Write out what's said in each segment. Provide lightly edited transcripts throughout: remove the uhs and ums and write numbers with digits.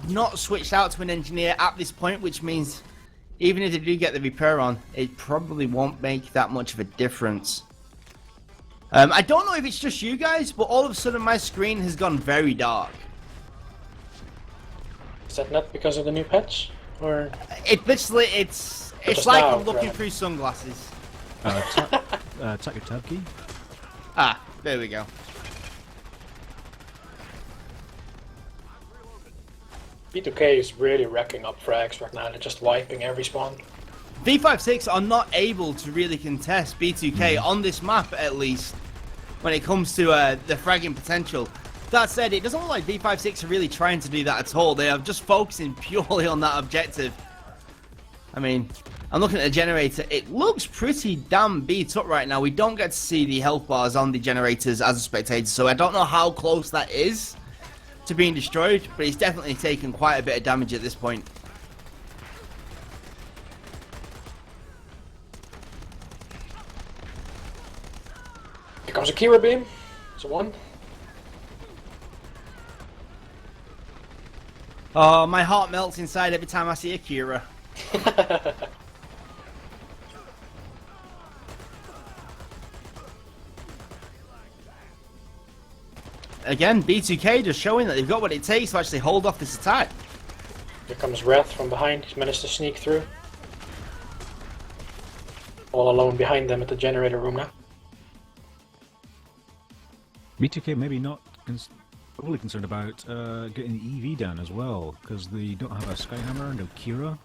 have not switched out to an engineer at this point, which means even if they do get the repair on, it probably won't make that much of a difference. I don't know if it's just you guys, but all of a sudden my screen has gone very dark. Is that not because of the new patch? Or It literally, it's like I'm looking through sunglasses. Tap your tab key. Ah, there we go. b2k is really racking up frags right now. They're just wiping every spawn. v56 are not able to really contest b2k on this map, at least, when it comes to the fragging potential. That said, it doesn't look like v56 are really trying to do that at all. They are just focusing purely on that objective. I mean, I'm looking at the generator. It looks pretty damn beat up right now. We don't get to see the health bars on the generators as a spectator, so I don't know how close that is to being destroyed, but it's definitely taken quite a bit of damage at this point. Here comes a Kira beam. It's a 1. Oh, my heart melts inside every time I see a Kira. Again, b2k just showing that they've got what it takes to actually hold off this attack. Here comes Wrath from behind. He's managed to sneak through. All alone behind them at the generator room now. b2k maybe not overly concerned about getting the EV down as well, because they don't have a Skyhammer, no Kira.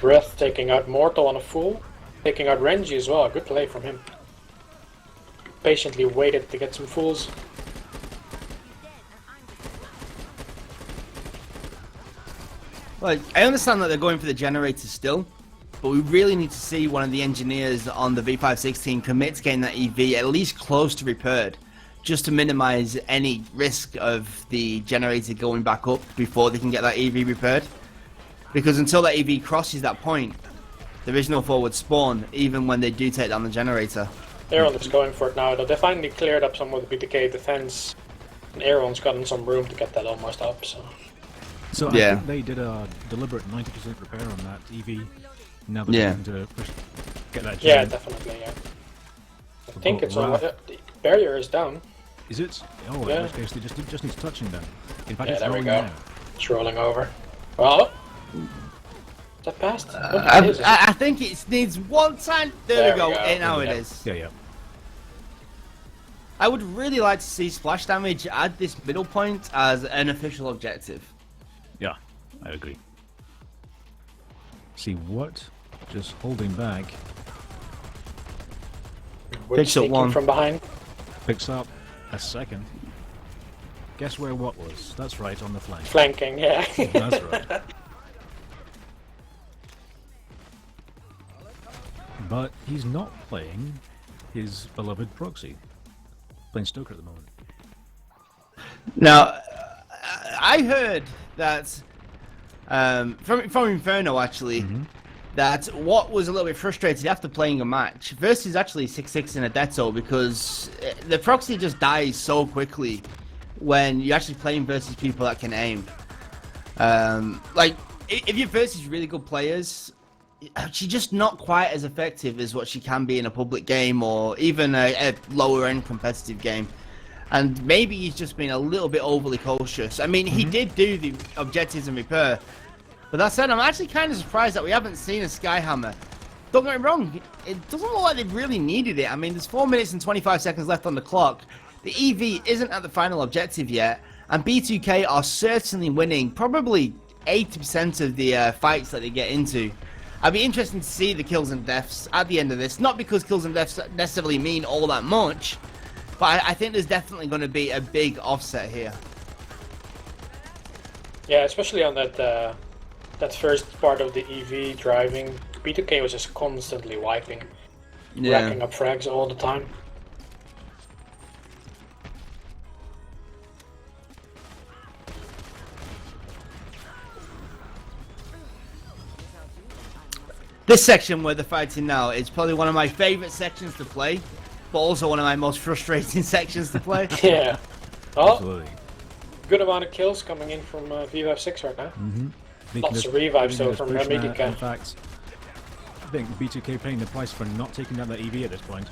Wrath taking out Mortal on a fool. Taking out Renji as well. Good play from him. Patiently waited to get some fools. Like, I understand that they're going for the generator still, but we really need to see one of the engineers on the v56 team commit to getting that EV at least close to repaired, just to minimize any risk of the generator going back up before they can get that EV repaired. Because until that EV crosses that point, there is no forward spawn, even when they do take down the generator. Aaron is going for it now, though. They finally cleared up some of the b2k defense, and Aaron's gotten some room to get that almost up, so... So I think they did a deliberate 90% repair on that EV. Now they're looking to get that gen. Yeah, definitely, yeah. I think it's on... The barrier is down. Is it? Oh, in this case, they just needs touching then. In fact, Yeah, it's there we rolling go. now. It's rolling over. Well... Is that passed? I think it needs one time. There we go. Now it is. Yeah. I would really like to see splash damage at this middle point as an official objective. Yeah, I agree. See what? Just holding back. Picks up one from behind. Picks up a second. Guess where what was? That's right, on the flank. Flanking, yeah. That's right. But he's not playing his beloved proxy. Playing Stoker at the moment. Now, I heard that from Inferno actually, that what was a little bit frustrated after playing a match versus actually 6-6 in a Detto, because the proxy just dies so quickly when you're actually playing versus people that can aim. Like, if you're versus really good players, she's just not quite as effective as what she can be in a public game or even a lower end competitive game. And maybe he's just been a little bit overly cautious. I mean, he did do the objectives and repair. But that said, I'm actually kind of surprised that we haven't seen a Skyhammer. Don't get me wrong, it doesn't look like they really needed it. I mean, there's 4 minutes and 25 seconds left on the clock. The EV isn't at the final objective yet. And b2k are certainly winning probably 80% of the fights that they get into. I'd be interested to see the kills and deaths at the end of this. Not because kills and deaths necessarily mean all that much, but I think there's definitely going to be a big offset here. Yeah, especially on that that first part of the EV driving. b2k was just constantly wiping, racking up frags all the time. This section where they're fighting now is probably one of my favourite sections to play, but also one of my most frustrating sections to play. Yeah. Oh, Absolutely. good amount of kills coming in from v56 right now. Lots this- of revives making though this from push now. b2k. In fact, I think b2k paying the price for not taking down that EV at this point.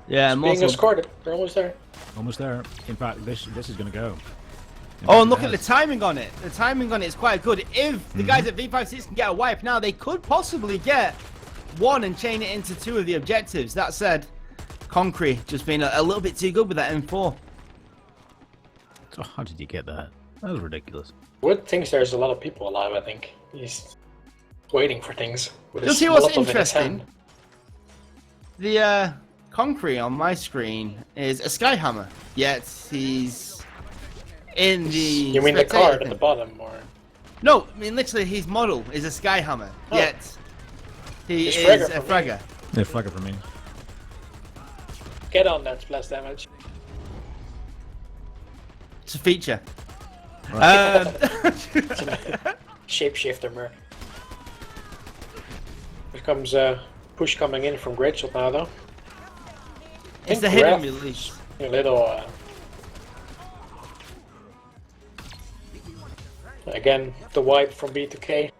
Yeah, Being also... escorted. They're almost there. Almost there. In fact, this is going to go. Oh, and look at the timing on it. The timing on it is quite good. If the guys at v56 can get a wipe now, they could possibly get one and chain it into two of the objectives. That said, Concrete just being a little bit too good with that M4. So how did you get that? That was ridiculous. Wood thinks there's a lot of people alive, I think. He's waiting for things. With You'll his see what's Molotov in his interesting. hand. The Concrete on my screen is a Skyhammer, yet he's in the... You mean the spectator card at thing. the bottom, or...? No, I mean literally his model is a Skyhammer, yet he He's is Fragger a for me. Fragger. Yeah, flagger for me. Get on that splash damage. It's a feature. Shapeshifter merc. Here comes push coming in from Great Shot now though. It's think the hidden Graf- release. A little again, the wipe from b2k.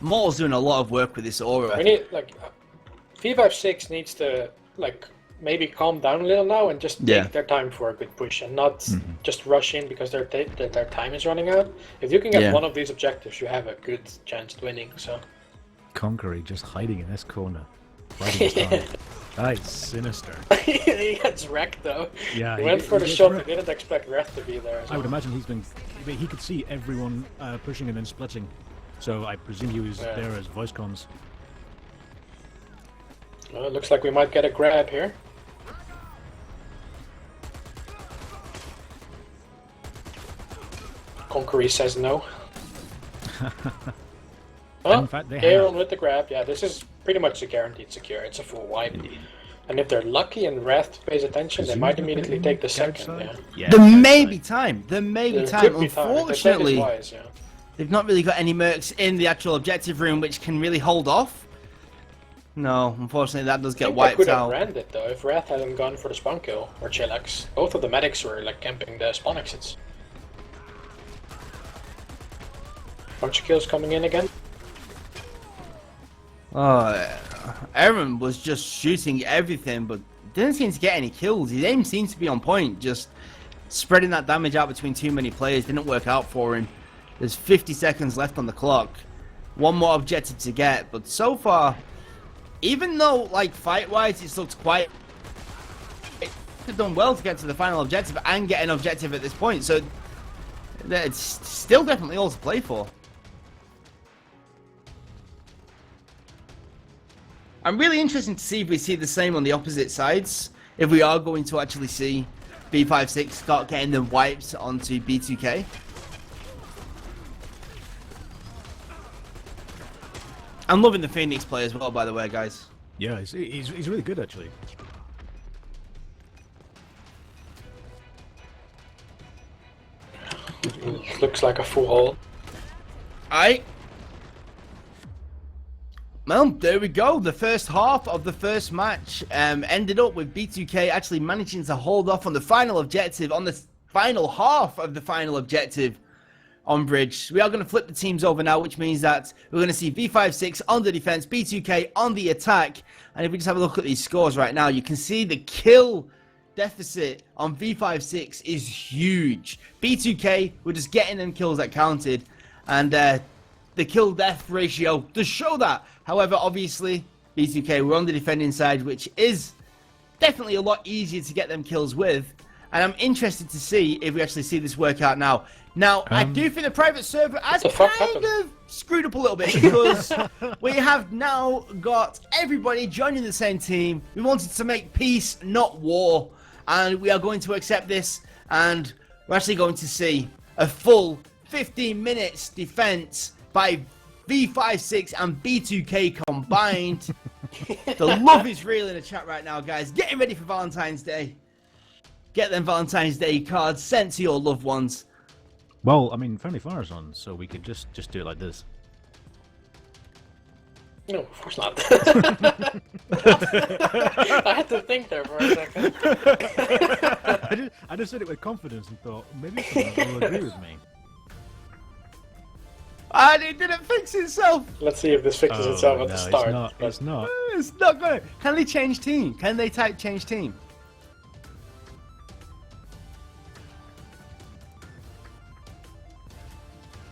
Mortal's doing a lot of work with this aura. We need like v56 needs to like maybe calm down a little now and just take their time for a good push and not just rush in because their time is running out. If you can get one of these objectives, you have a good chance at winning. So Conqueror just hiding in this corner. Hiding his hand. That is sinister. he gets wrecked though. Yeah, he went for the gets shot. wrecked. He didn't expect Wrath to be there. I would imagine he could see everyone pushing and then splitting. So I presume he was there as voice comms. Well, it looks like we might get a grab here. Conqueror says no. Oh, in fact, they Aaron have. with the grab. Yeah, this is pretty much a guaranteed secure. It's a full wipe. And if they're lucky and Wrath pays attention, they might immediately take the second. Yeah. There may be time. There may be There time. could be time. If they play this Unfortunately, wise, yeah. they've not really got any mercs in the actual objective room which can really hold off. No, unfortunately that does I get think they wiped could have out. ran it though if Wrath hadn't gone for the spawn kill or Chillax. Both of the medics were like camping the spawn exits. Bunch of kills coming in again. Oh, Aaron was just shooting everything, but didn't seem to get any kills. His aim seems to be on point, just spreading that damage out between too many players didn't work out for him. There's 50 seconds left on the clock. One more objective to get, but so far, even though, like, fight-wise, it's looked quite... They've done well to get to the final objective and get an objective at this point, so it's still definitely all to play for. I'm really interested to see if we see the same on the opposite sides. If we are going to actually see b56 start getting them wiped onto b2k. I'm loving the Phoenix play as well, by the way, guys. Yeah, he's really good actually. Looks like a full hole. Well, there we go. The first half of the first match ended up with b2k actually managing to hold off on the final objective, on the final half of the final objective on Bridge. We are going to flip the teams over now, which means that we're going to see v56 on the defense, b2k on the attack. And if we just have a look at these scores right now, you can see the kill deficit on v56 is huge. b2k were just getting them kills that counted, and the kill death ratio does show that. However, obviously, b2k were on the defending side, which is definitely a lot easier to get them kills with. And I'm interested to see if we actually see this work out now. Now, I do think the private server has kind of screwed up a little bit, because we have now got everybody joining the same team. We wanted to make peace, not war. And we are going to accept this, and we're actually going to see a full 15 minutes defense by v56 and b2k combined. The love is real in the chat right now, guys. Getting ready for Valentine's Day. Get them Valentine's Day cards sent to your loved ones. Well, I mean, friendly fire's on, so we could just do it like this. No, of course not. I had to think there for a second. I just said it with confidence and thought maybe someone will agree with me. And it didn't fix itself. Let's see if this fixes itself at the start. It's not. It's not gonna. Can they change team? Can they type change team?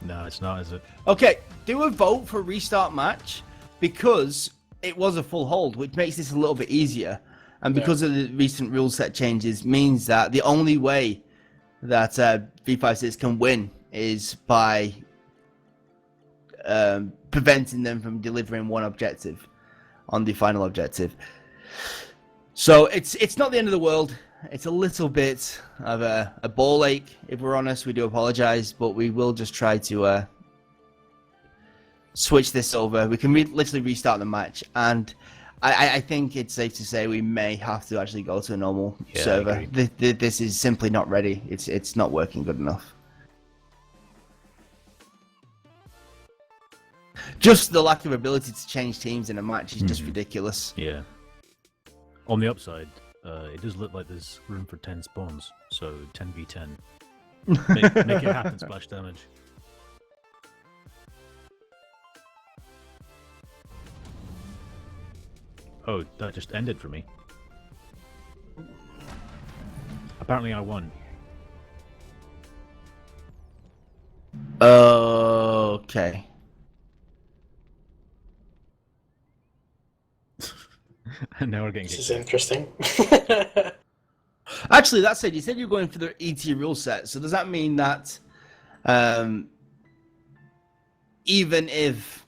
No, it's not, is it? Okay, do a vote for restart match because it was a full hold, which makes this a little bit easier. And because of the recent rule set changes, means that the only way that v56 can win is by preventing them from delivering one objective on the final objective. So it's not the end of the world. It's a little bit of a ball ache, if we're honest. We do apologize, but we will just try to switch this over. We can literally restart the match, and I think it's safe to say we may have to actually go to a normal server. This is simply not ready. It's not working good enough. Just the lack of ability to change teams in a match is just ridiculous. Yeah. On the upside, it does look like there's room for 10 spawns, so 10v10. Make it happen, splash damage. Oh, that just ended for me. Apparently I won. Okay. And now we're getting... This is interesting. Actually, that said, you said you're going for the ET rule set, so does that mean that even if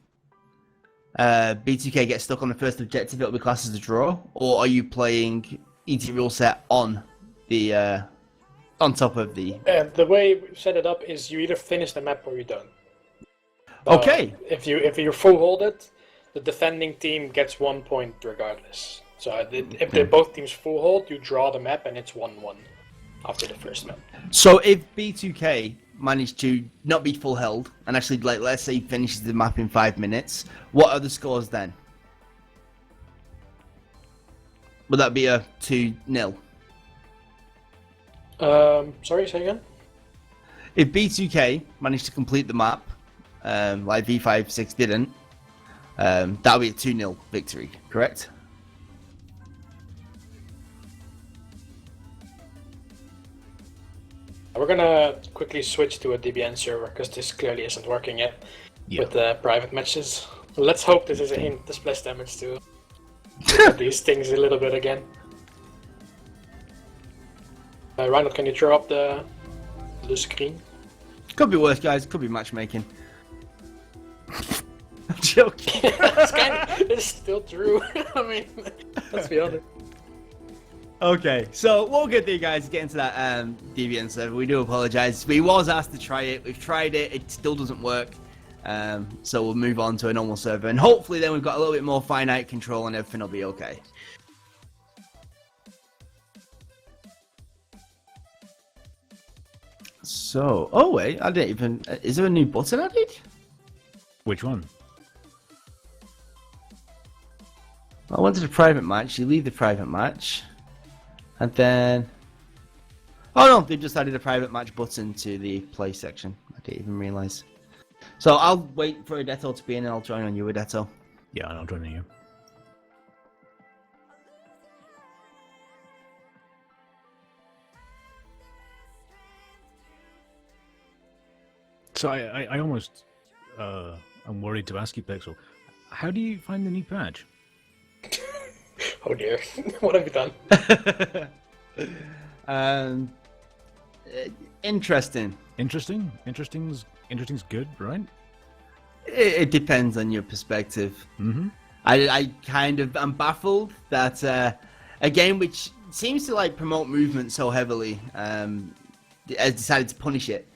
b2k gets stuck on the first objective, it'll be classed as a draw? Or are you playing ET rule set on the on top of the... The way we set it up is you either finish the map or you don't. Okay. If you full hold it, the defending team gets 1 point regardless. So if they're both teams full hold, you draw the map and it's 1-1 after the first map. So if b2k managed to not be full held and actually, like, let's say finishes the map in 5 minutes, what are the scores then? Would that be a 2-0? Sorry, say again? If b2k managed to complete the map, like v56 didn't, that would be a 2-0 victory, correct? We're gonna quickly switch to a DBN server because this clearly isn't working yet with the private matches. Let's hope this is a hint to splash damage to these things a little bit again. Reinhold, can you throw up the screen? Could be worse, guys. Could be matchmaking. I'm joking. It's still true. I mean, let's be honest. Okay, so we'll get there, guys. Get into that DBN server. We do apologize. We was asked to try it. We've tried it. It still doesn't work. So we'll move on to a normal server, and hopefully then we've got a little bit more finite control and everything will be okay. So, oh wait, I didn't even... Is there a new button added? Which one? I went to the private match. You leave the private match. And then... Oh no, they've just added a private match button to the play section. I didn't even realise. So I'll wait for Adetto to be in and I'll join on you, Adetto. Yeah, I'll join you. So I almost I'm worried to ask you, Pixel. How do you find the new patch? Oh dear, what have you done? Interesting. Interesting's good, right? It depends on your perspective. Mm-hmm. I kind of am baffled that a game which seems to like promote movement so heavily has decided to punish it.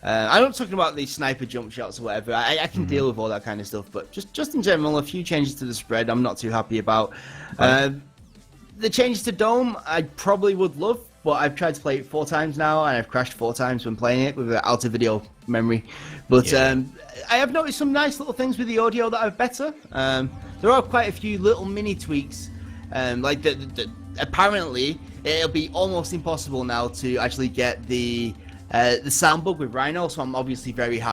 I'm not talking about the sniper jump shots or whatever. I can deal with all that kind of stuff, but just in general, a few changes to the spread I'm not too happy about. The changes to Dome I probably would love, but I've tried to play it 4 times now, and I've crashed 4 times when playing it with an out of video memory. But I have noticed some nice little things with the audio that are better. There are quite a few little mini tweaks, like apparently it'll be almost impossible now to actually get the sound bug with Rhino, so I'm obviously very happy